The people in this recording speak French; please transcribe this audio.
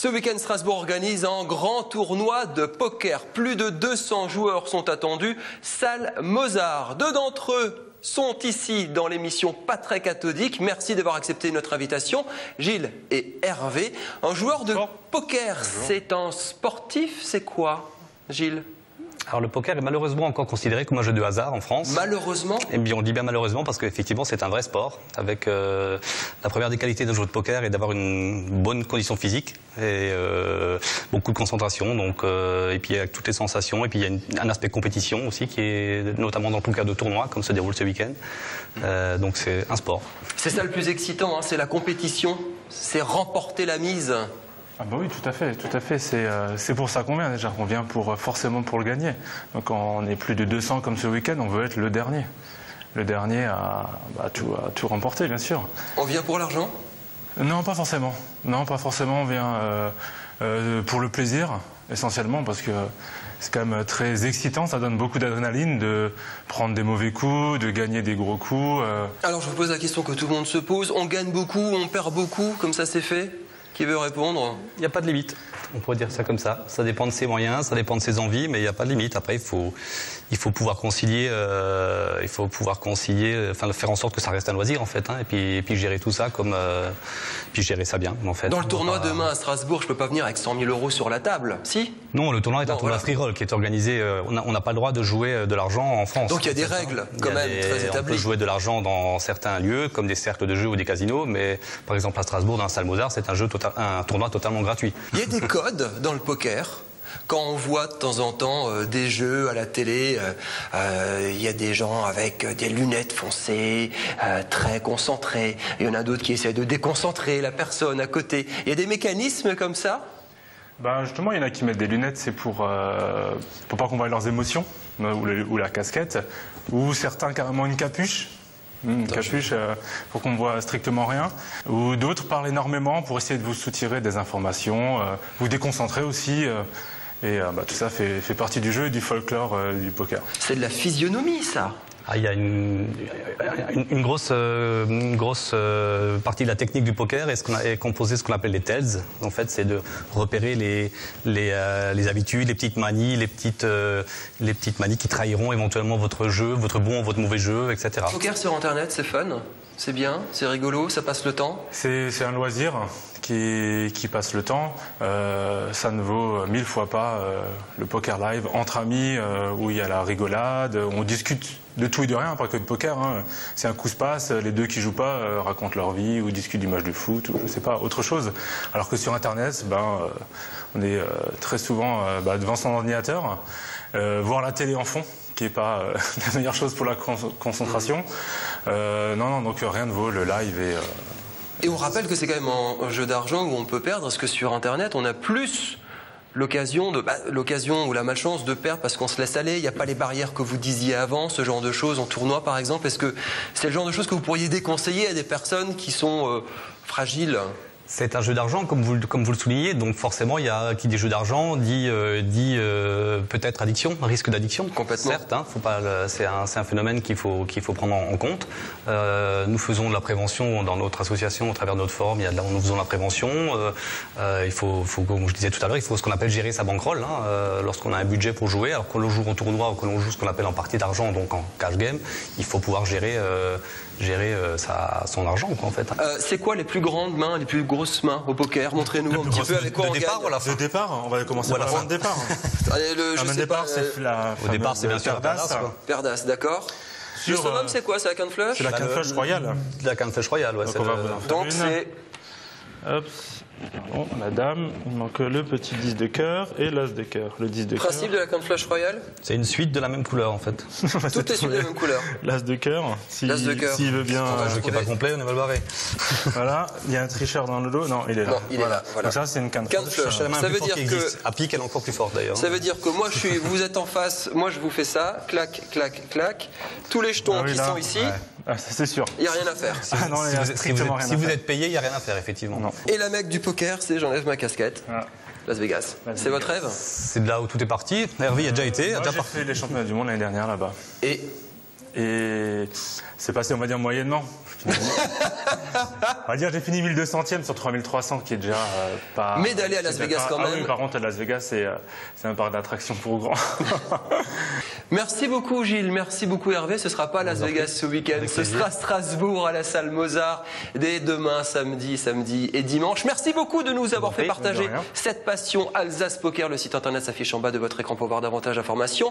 Ce week-end, Strasbourg organise un grand tournoi de poker. Plus de 200 joueurs sont attendus. Salle Mozart. Deux d'entre eux sont ici dans l'émission Pas très cathodique. Merci d'avoir accepté notre invitation. Gilles et Hervé. Un joueur de poker, c'est un sportif, c'est quoi, Gilles ? Alors le poker est malheureusement encore considéré comme un jeu de hasard en France. Malheureusement ? Et bien on dit bien malheureusement parce qu'effectivement c'est un vrai sport. Avec la première des qualités d'un joueur de poker est d'avoir une bonne condition physique et beaucoup de concentration. Donc et puis avec toutes les sensations. Et puis il y a un aspect compétition aussi qui est notamment dans le poker de tournoi comme se déroule ce week-end. Donc c'est un sport. C'est ça le plus excitant, hein, c'est la compétition, c'est remporter la mise. Ah bah oui, tout à fait. C'est pour ça qu'on vient déjà. On vient forcément pour le gagner. Donc quand on est plus de 200 comme ce week-end, on veut être le dernier. Le dernier à tout remporter, bien sûr. On vient pour l'argent ? Non, pas forcément. Non, pas forcément. On vient pour le plaisir, essentiellement, parce que c'est quand même très excitant. Ça donne beaucoup d'adrénaline de prendre des mauvais coups, de gagner des gros coups. Alors je vous pose la question que tout le monde se pose. On gagne beaucoup, on perd beaucoup, comme ça c'est fait ? Qui veut répondre ? Il n'y a pas de limite. On pourrait dire ça comme ça. Ça dépend de ses moyens, ça dépend de ses envies, mais il n'y a pas de limite. Après, il faut pouvoir concilier, enfin faire en sorte que ça reste un loisir en fait, hein, et puis gérer tout ça puis gérer ça bien en fait. Dans le tournoi demain à Strasbourg, je peux pas venir avec 100 000 € sur la table, si ? Non, le tournoi est un tournoi free roll qui est organisé. On n'a pas le droit de jouer de l'argent en France. Donc il y a des règles quand même très établies. On peut jouer de l'argent dans certains lieux, comme des cercles de jeux ou des casinos, mais par exemple à Strasbourg, dans la salle Mozart, c'est un tournoi totalement gratuit. Il y a des codes dans le poker. Quand on voit de temps en temps des jeux à la télé, il y a des gens avec des lunettes foncées, très concentrés. Il y en a d'autres qui essaient de déconcentrer la personne à côté. Il y a des mécanismes comme ça ? Ben justement, il y en a qui mettent des lunettes, c'est pour pas qu'on voie leurs émotions, ou la casquette, ou certains carrément une capuche. Une capuche pour qu'on ne voit strictement rien. Ou d'autres parlent énormément pour essayer de vous soutirer des informations, vous déconcentrer aussi. Tout ça fait partie du jeu et du folklore du poker. C'est de la physionomie, ça. Il y a une grosse partie de la technique du poker est composée de ce qu'on appelle les tells. En fait, c'est de repérer les habitudes, les petites manies, les petites manies qui trahiront éventuellement votre jeu, votre bon ou votre mauvais jeu, etc. Le poker sur Internet, c'est fun, c'est bien, c'est rigolo, ça passe le temps. C'est un loisir qui passe le temps. Ça ne vaut 1000 fois pas le poker live entre amis où il y a la rigolade, on discute de tout et de rien, pas que de poker. Hein. C'est un coup se passe, les deux qui jouent pas racontent leur vie ou discutent du match de foot ou je sais pas, autre chose. Alors que sur Internet, on est très souvent devant son ordinateur, voir la télé en fond, qui n'est pas la meilleure chose pour la concentration. Donc rien ne vaut le live Et on rappelle que c'est quand même un jeu d'argent où on peut perdre, parce que sur Internet, on a plus l'occasion ou la malchance de perdre parce qu'on se laisse aller, il n'y a pas les barrières que vous disiez avant, ce genre de choses en tournoi par exemple. Est-ce que c'est le genre de choses que vous pourriez déconseiller à des personnes qui sont fragiles ? C'est un jeu d'argent, comme vous le soulignez, donc forcément, qui dit jeu d'argent dit peut-être addiction, risque d'addiction. Complètement. Certes, hein, c'est un phénomène qu'il faut prendre en compte. Nous faisons de la prévention dans notre association, au travers de notre forum, nous faisons de la prévention. Il faut, comme je disais tout à l'heure, il faut ce qu'on appelle gérer sa bankroll, hein, lorsqu'on a un budget pour jouer, alors qu'on le joue en tournoi ou que l'on joue ce qu'on appelle en partie d'argent, donc en cash game, il faut pouvoir gérer son argent, quoi, en fait. C'est quoi les plus grandes mains, les plus grosses mains au poker ? Montrez-nous un petit peu avec quoi on gagne. Le départ, on va commencer par la main de départ. Allez, Au départ, c'est bien sûr Perdas. Perdas, d'accord. Le summum, c'est quoi ? C'est la canne flush ? C'est la canne flush royale. La canne flush royale, ouais. Donc c'est... Hop. Bon, la dame, il manque le petit 10 de cœur et l'as de cœur. Le 10 de cœur. Principe de la canne flush royale ? C'est une suite de la même couleur, en fait. Tout est suite de la même couleur. L'as de cœur, s'il veut bien. Un jeu qui n'est pas complet, on est mal barré. Voilà, il y a un tricheur dans le lot. Non, il est là. Non, il est là. Voilà. Donc ça, c'est une canne flush. Ça veut dire que à pique, elle est encore plus forte d'ailleurs. Ça veut dire que moi, vous êtes en face, moi je vous fais ça, clac, clac, clac. Tous les jetons qui sont ici, c'est sûr. Il n'y a rien à faire. Si vous êtes payé, il n'y a rien à faire, effectivement. Non. Et la mec du poker, c'est j'enlève ma casquette. Las Vegas. C'est votre rêve ? C'est de là où tout est parti. Hervé a déjà été. Moi, j'ai fait les championnats du monde l'année dernière là-bas. Et et c'est passé, on va dire, moyennement. On va dire j'ai fini 1200e sur 3300 qui est déjà pas... Mais d'aller à Las Vegas quand même. Ah oui, par contre à Las Vegas c'est un parc d'attractions pour grands. Merci beaucoup Gilles, merci beaucoup Hervé. Ce ne sera pas Las Vegas ce week-end, ce sera Strasbourg à la salle Mozart dès demain, samedi et dimanche. Merci beaucoup de nous avoir fait partager cette passion Alsace Poker. Le site internet s'affiche en bas de votre écran pour voir davantage d'informations.